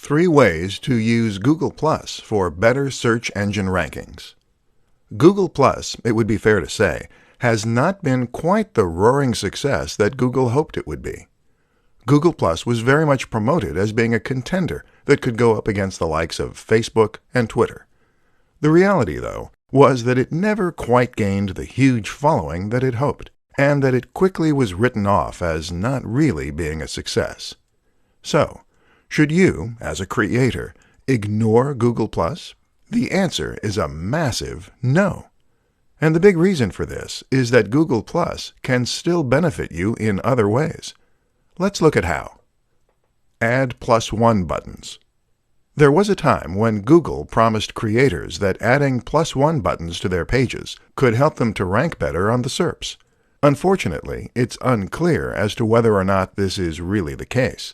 3 ways to use Google Plus for better search engine rankings. Google Plus, it would be fair to say, has not been quite the roaring success that Google hoped it would be. Google Plus was very much promoted as being a contender that could go up against the likes of Facebook and Twitter. The reality, though, was that it never quite gained the huge following that it hoped, and that it quickly was written off as not really being a success. So, should you, as a creator, ignore Google Plus? The answer is a massive no. And the big reason for this is that Google Plus can still benefit you in other ways. Let's look at how. Add +1 buttons. There was a time when Google promised creators that adding +1 buttons to their pages could help them to rank better on the SERPs. Unfortunately, it's unclear as to whether or not this is really the case.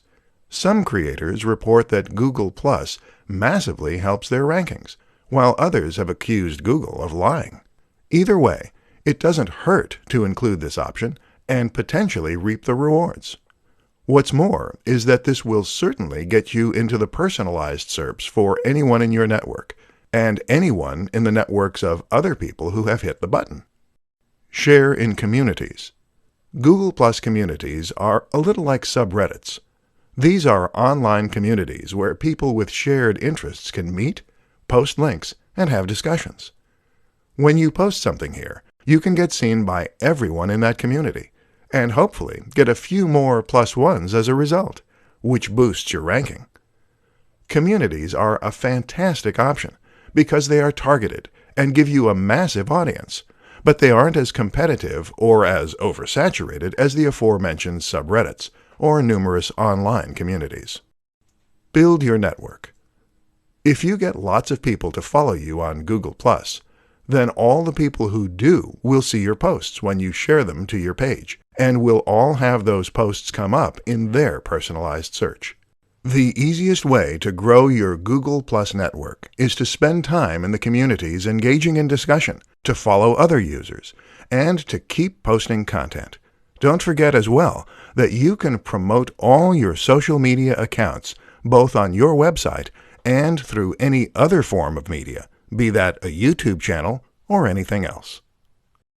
Some creators report that Google Plus massively helps their rankings, while others have accused Google of lying. Either way, it doesn't hurt to include this option and potentially reap the rewards. What's more is that this will certainly get you into the personalized SERPs for anyone in your network, and anyone in the networks of other people who have hit the button. Share in communities. Google Plus communities are a little like subreddits. These are online communities where people with shared interests can meet, post links, and have discussions. When you post something here, you can get seen by everyone in that community, and hopefully get a few more +1s as a result, which boosts your ranking. Communities are a fantastic option because they are targeted and give you a massive audience, but they aren't as competitive or as oversaturated as the aforementioned subreddits or numerous online communities. Build your network. If you get lots of people to follow you on Google+, then all the people who do will see your posts when you share them to your page, and will all have those posts come up in their personalized search. The easiest way to grow your Google Plus network is to spend time in the communities engaging in discussion, to follow other users, and to keep posting content. Don't forget as well that you can promote all your social media accounts, both on your website and through any other form of media, be that a YouTube channel or anything else.